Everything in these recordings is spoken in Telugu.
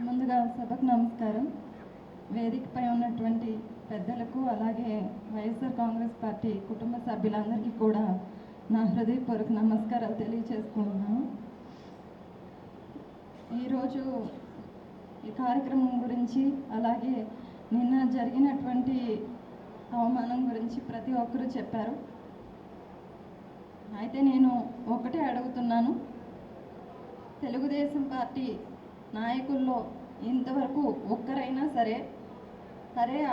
ముందుగా సభకు నమస్కారం. వేదికపై ఉన్నటువంటి పెద్దలకు అలాగే వైఎస్ఆర్ కాంగ్రెస్ పార్టీ కుటుంబ సభ్యులందరికీ కూడా నా హృదయపూర్వక నమస్కారాలు తెలియజేసుకుంటున్నాను. ఈరోజు ఈ కార్యక్రమం గురించి అలాగే నిన్న జరిగినటువంటి అవమానం గురించి ప్రతి ఒక్కరూ చెప్పారు. అయితే నేను ఒకటే అడుగుతున్నాను, తెలుగుదేశం పార్టీ నాయకుల్లో ఇంతవరకు ఒక్కరైనా సరే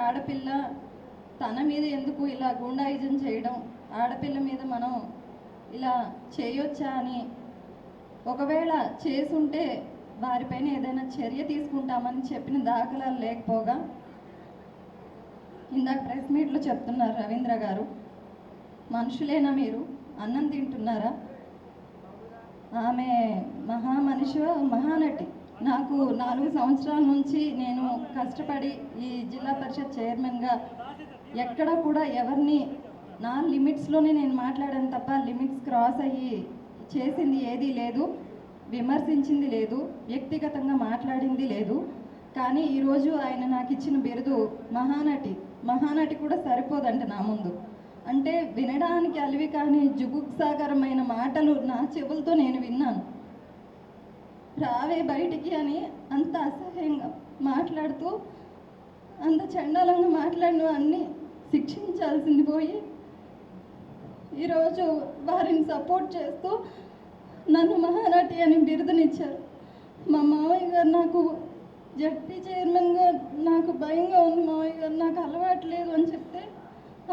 ఆడపిల్ల తన మీద ఎందుకు ఇలా గుండాయిజం చేయడం, ఆడపిల్ల మీద మనం ఇలా చేయొచ్చా అని ఒకవేళ చేసుంటే వారిపైన ఏదైనా చర్య తీసుకుంటామని చెప్పిన దాఖలాలు లేకపోగా ఇందాక ప్రెస్ మీట్లో చెప్తున్నారు రవీంద్ర గారు, మనుషులేనా మీరు? అన్నం తింటున్నారా? ఆమె మహామనిషి, మహానటి. నాకు 4 సంవత్సరాల నుంచి నేను కష్టపడి ఈ జిల్లా పరిషత్ చైర్మన్గా ఎక్కడ కూడా ఎవరిని నా లిమిట్స్లోనే నేను మాట్లాడాను తప్ప లిమిట్స్ క్రాస్ అయ్యి చేసింది ఏదీ లేదు, విమర్శించింది లేదు, వ్యక్తిగతంగా మాట్లాడింది లేదు. కానీ ఈరోజు ఆయన నాకు ఇచ్చిన బిరుదు మహానటి. మహానటి కూడా సరిపోదంట నా ముందు. అంటే వినడానికి అలివి కానీ జుగుప్సాకరమైన మాటలు నా చెవులతో నేను విన్నాను. రావే బయటికి అని అంత అసహ్యంగా మాట్లాడుతూ, అంత చండాలంగా మాట్లాడిన అన్నీ శిక్షించాల్సింది పోయి ఈరోజు వారిని సపోర్ట్ చేస్తూ నన్ను మహానటి అని బిరుదునిచ్చారు. మా మావయ్య గారు నాకు జడ్పీ చైర్మన్గా నాకు భయంగా ఉంది, మావయ్య గారు నాకు అలవాటు లేదు అని చెప్తే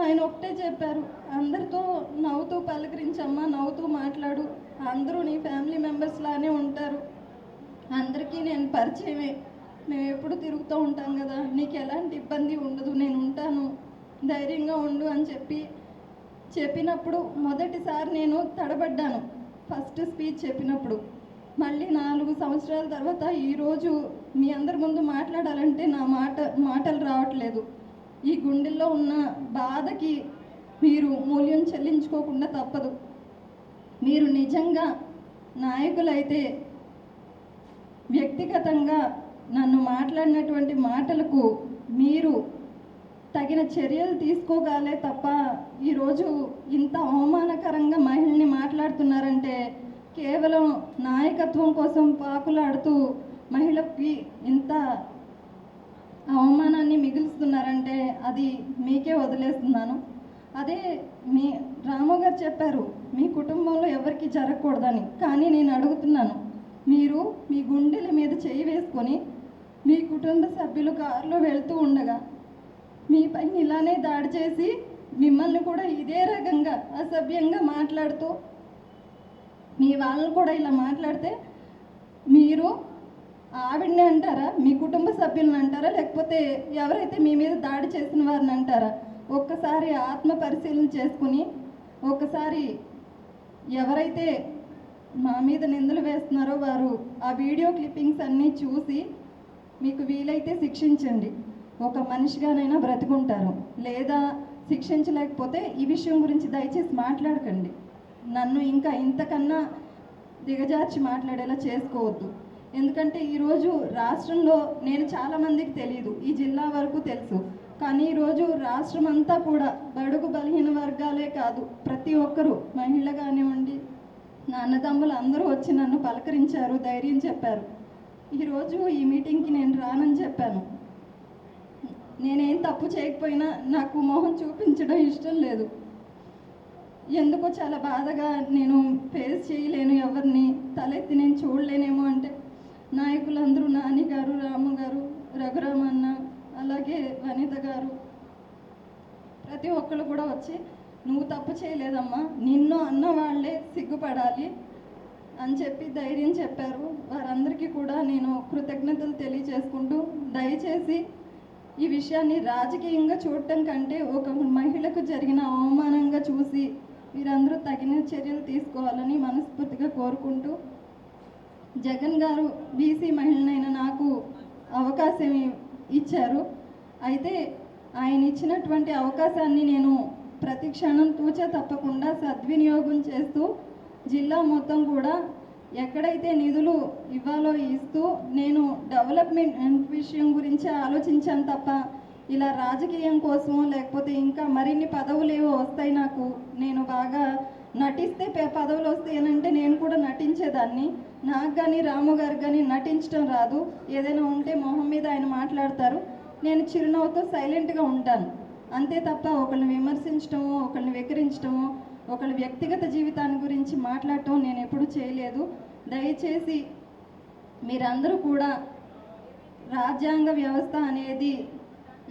ఆయన ఒకటే చెప్పారు, అందరితో నవ్వుతూ పలకరించమ్మా, నవ్వుతూ మాట్లాడు, అందరూ నీ ఫ్యామిలీ మెంబర్స్ లానే ఉంటారు, అందరికీ నేను పరిచయమే, మేము ఎప్పుడు తిరుగుతూ ఉంటాం కదా, నీకు ఎలాంటి ఇబ్బంది ఉండదు, నేను ఉంటాను, ధైర్యంగా ఉండు అని చెప్పినప్పుడు మొదటిసారి నేను తడబడ్డాను. ఫస్ట్ స్పీచ్ చెప్పినప్పుడు మళ్ళీ 4 సంవత్సరాల తర్వాత ఈరోజు మీ అందరి ముందు మాట్లాడాలంటే నా మాటలు రావట్లేదు. ఈ గుండెల్లో ఉన్న బాధకి మీరు మూల్యం చెల్లించుకోకుండా తప్పదు. మీరు నిజంగా నాయకులైతే వ్యక్తిగతంగా నన్ను మాట్లాడినటువంటి మాటలకు మీరు తగిన చర్యలు తీసుకోగలే తప్ప ఈరోజు ఇంత అవమానకరంగా మహిళని మాట్లాడుతున్నారంటే కేవలం నాయకత్వం కోసం పాకులాడుతూ మహిళకి ఇంత అవమానాన్ని మిగులుస్తున్నారంటే అది మీకే వదిలేస్తున్నాను. అదే మీ రాము గారు చెప్పారు మీ కుటుంబంలో ఎవరికి జరగకూడదని, కానీ నేను అడుగుతున్నాను, మీరు మీ గుండెల మీద చేయి వేసుకొని మీ కుటుంబ సభ్యులు కారులో వెళ్తూ ఉండగా మీపై ఇలానే దాడి చేసి మిమ్మల్ని కూడా ఇదే రకంగా అసభ్యంగా మాట్లాడుతూ మీ వాళ్ళని కూడా ఇలా మాట్లాడితే మీరు ఆవిడని అంటారా, మీ కుటుంబ సభ్యులను అంటారా, లేకపోతే ఎవరైతే మీ మీద దాడి చేసిన వారిని అంటారా? ఒక్కసారి ఆత్మ పరిశీలన చేసుకుని ఒకసారి ఎవరైతే మా మీద నిందలు వేస్తున్నారో వారు ఆ వీడియో క్లిప్పింగ్స్ అన్నీ చూసి మీకు వీలైతే శిక్షించండి. ఒక మనిషిగానైనా బ్రతుకుంటారు. లేదా శిక్షించలేకపోతే ఈ విషయం గురించి దయచేసి మాట్లాడకండి. నన్ను ఇంకా ఇంతకన్నా దిగజార్చి మాట్లాడేలా చేసుకోవద్దు. ఎందుకంటే ఈరోజు రాష్ట్రంలో నేను చాలామందికి తెలియదు, ఈ జిల్లా వరకు తెలుసు, కానీ ఈరోజు రాష్ట్రం అంతా కూడా బడుగు బలహీన వర్గాలే కాదు ప్రతి ఒక్కరూ, మహిళ కానివ్వండి, నా అన్నదమ్ములు అందరూ వచ్చి నన్ను పలకరించారు, ధైర్యం చెప్పారు. ఈరోజు ఈ మీటింగ్కి నేను రానని చెప్పాను. నేనేం తప్పు చేయకపోయినా నాకు మొహం చూపించడం ఇష్టం లేదు. ఎందుకో చాలా బాధగా నేను ఫేస్ చేయలేను, ఎవరిని తలెత్తి నేను చూడలేనేమో అంటే నాయకులందరూ నాని గారు, రాము గారు, రఘురామన్న, అలాగే వనిత గారు ప్రతి ఒక్కరు కూడా వచ్చి నువ్వు తప్పు చేయలేదమ్మా, నిన్ను అన్న వాళ్ళే సిగ్గుపడాలి అని చెప్పి ధైర్యం చెప్పారు. వారందరికీ కూడా నేను కృతజ్ఞతలు తెలియజేసుకుంటూ, దయచేసి ఈ విషయాన్ని రాజకీయంగా చూడటం కంటే ఒక మహిళకు జరిగిన అవమానంగా చూసి మీరందరూ తగిన చర్యలు తీసుకోవాలని మనస్ఫూర్తిగా కోరుకుంటూ, జగన్ గారు బీసీ మహిళనైన నాకు అవకాశం ఇచ్చారు. అయితే ఆయన ఇచ్చినటువంటి అవకాశాన్ని నేను ప్రతి క్షణం తూచా తప్పకుండా సద్వినియోగం చేస్తూ జిల్లా మొత్తం కూడా ఎక్కడైతే నిధులు ఇవ్వాలో ఇస్తూ నేను డెవలప్మెంట్ విషయం గురించి ఆలోచించాను తప్ప ఇలా రాజకీయం కోసమో లేకపోతే ఇంకా మరిన్ని పదవులు ఏవో వస్తాయి నాకు, నేను బాగా నటిస్తే పదవులు వస్తాయనంటే నేను కూడా నటించేదాన్ని. నాకు కానీ రాము గారికి కానీ నటించడం రాదు. ఏదైనా ఉంటే మొహం మీద ఆయన మాట్లాడతారు, నేను చిరునవ్వుతో సైలెంట్గా ఉంటాను అంతే తప్ప ఒకళ్ళని విమర్శించడమో ఒకళ్ళని వెక్కిరించడమో ఒకళ్ళ వ్యక్తిగత జీవితాన్ని గురించి మాట్లాడటం నేను ఎప్పుడూ చేయలేదు. దయచేసి మీరందరూ కూడా రాజ్యాంగ వ్యవస్థ అనేది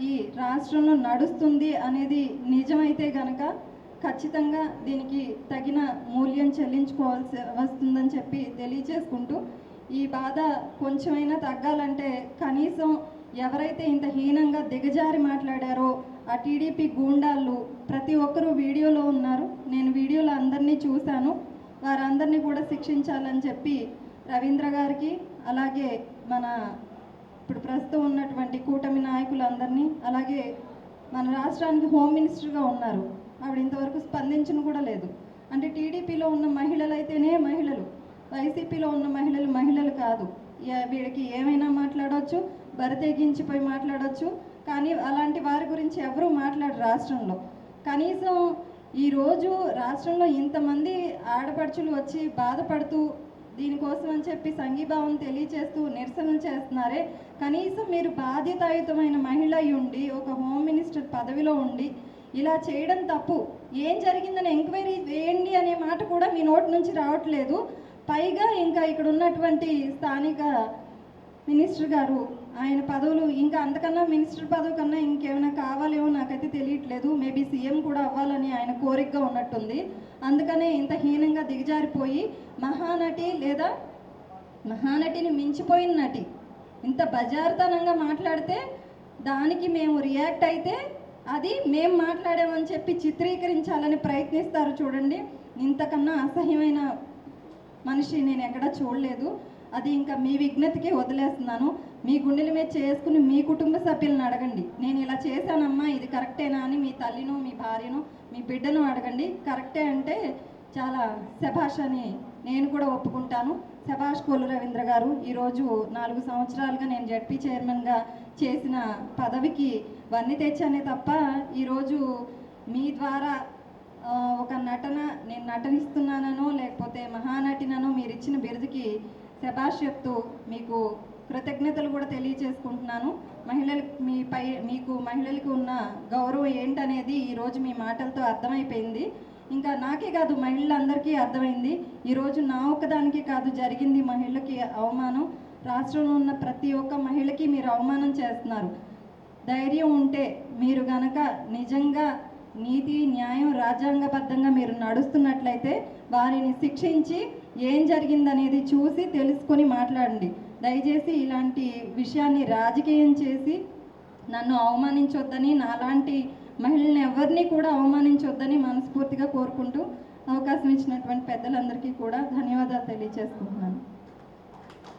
ఈ రాష్ట్రంలో నడుస్తుంది అనేది నిజమైతే గనక ఖచ్చితంగా దీనికి తగిన మూల్యం చెల్లించుకోవాల్సి వస్తుందని చెప్పి తెలియచేసుకుంటూ, ఈ బాధ కొంచెమైనా తగ్గాలంటే కనీసం ఎవరైతే ఇంత హీనంగా దిగజారి మాట్లాడారో ఆ టీడీపీ గూండాళ్ళు ప్రతి ఒక్కరూ వీడియోలో ఉన్నారు. నేను వీడియోలో అందరినీ చూశాను. వారందరినీ కూడా శిక్షించాలని చెప్పి రవీంద్ర గారికి, అలాగే మన ఇప్పుడు ప్రస్తుతం ఉన్నటువంటి కూటమి నాయకులందరినీ, అలాగే మన రాష్ట్రానికి హోమ్ మినిస్టర్గా ఉన్నారు, ఆవిడ ఇంతవరకు స్పందించను కూడా లేదు. అంటే టీడీపీలో ఉన్న మహిళలు అయితేనే మహిళలు, వైసీపీలో ఉన్న మహిళలు మహిళలు కాదు. వీడికి ఏమైనా మాట్లాడవచ్చు, బరితెగించిపోయి మాట్లాడవచ్చు, కానీ అలాంటి వారి గురించి ఎవరూ మాట్లాడరు రాష్ట్రంలో. కనీసం ఈరోజు రాష్ట్రంలో ఇంతమంది ఆడపడుచులు వచ్చి బాధపడుతూ దీనికోసం అని చెప్పి సంఘీభావం తెలియచేస్తూ నిరసనలు చేస్తున్నారే, కనీసం మీరు బాధ్యతాయుతమైన మహిళ అయి ఉండి ఒక హోమ్ మినిస్టర్ పదవిలో ఉండి ఇలా చేయడం తప్పు, ఏం జరిగిందని ఎంక్వైరీ వేయండి అనే మాట కూడా మీ నోటి నుంచి రావట్లేదు. పైగా ఇంకా ఇక్కడ ఉన్నటువంటి స్థానిక మినిస్టర్ గారు ఆయన పదవులు ఇంకా అంతకన్నా మినిస్టర్ పదవి కన్నా ఇంకేమైనా కావాలేమో నాకైతే తెలియట్లేదు. మేబీ సీఎం కూడా అవ్వాలని ఆయన కోరికగా ఉన్నట్టుంది. అందుకనే ఇంత హీనంగా దిగజారిపోయి మహానటి లేదా మహానటిని మించిపోయిన నటి ఇంత బజారుతనంగా మాట్లాడితే దానికి మేము రియాక్ట్ అయితే అది మేము మాట్లాడామని చెప్పి చిత్రీకరించాలని ప్రయత్నిస్తారు చూడండి. ఇంతకన్నా అసహ్యమైన మనిషి నేను ఎక్కడా చూడలేదు. అది ఇంకా మీ విజ్ఞతకే వదిలేస్తున్నాను. మీ గుండెల మీద చేసుకుని మీ కుటుంబ సభ్యులను అడగండి, నేను ఇలా చేశానమ్మా ఇది కరెక్టేనా అని మీ తల్లినో మీ భార్యను మీ బిడ్డను అడగండి. కరెక్టే అంటే చాలా శభాష్ అని నేను కూడా ఒప్పుకుంటాను. శభాష్ కొల్లు రవీంద్ర గారు, ఈరోజు 4 సంవత్సరాలుగా నేను జడ్పీ చైర్మన్గా చేసిన పదవికి వన్నీ తెచ్చానే తప్ప ఈరోజు మీ ద్వారా ఒక నేను నటనిస్తున్నానో లేకపోతే మహానటినో మీరు ఇచ్చిన బిరుదుకి శభాష్ చెప్తూ మీకు కృతజ్ఞతలు కూడా తెలియచేసుకుంటున్నాను. మీకు మహిళలకు ఉన్న గౌరవం ఏంటనేది ఈరోజు మీ మాటలతో అర్థమైపోయింది. ఇంకా నాకే కాదు మహిళలందరికీ అర్థమైంది. ఈరోజు నా ఒక్కదానికి కాదు జరిగింది మహిళలకి అవమానం. రాష్ట్రంలో ఉన్న ప్రతి ఒక్క మహిళకి మీరు అవమానం చేస్తున్నారు. ధైర్యం ఉంటే మీరు గనక నిజంగా నీతి న్యాయం రాజ్యాంగబద్ధంగా మీరు నడుస్తున్నట్లయితే వారిని శిక్షించి ఏం జరిగిందనేది చూసి తెలుసుకొని మాట్లాడండి. దయచేసి ఇలాంటి విషయాన్ని రాజకీయం చేసి నన్ను అవమానించొద్దని, నాలాంటి మహిళల్ని ఎవరిని కూడా అవమానించొద్దని మనస్ఫూర్తిగా కోరుకుంటూ అవకాశం ఇచ్చినటువంటి పెద్దలందరికీ కూడా ధన్యవాదాలు తెలియజేసుకుంటున్నాను.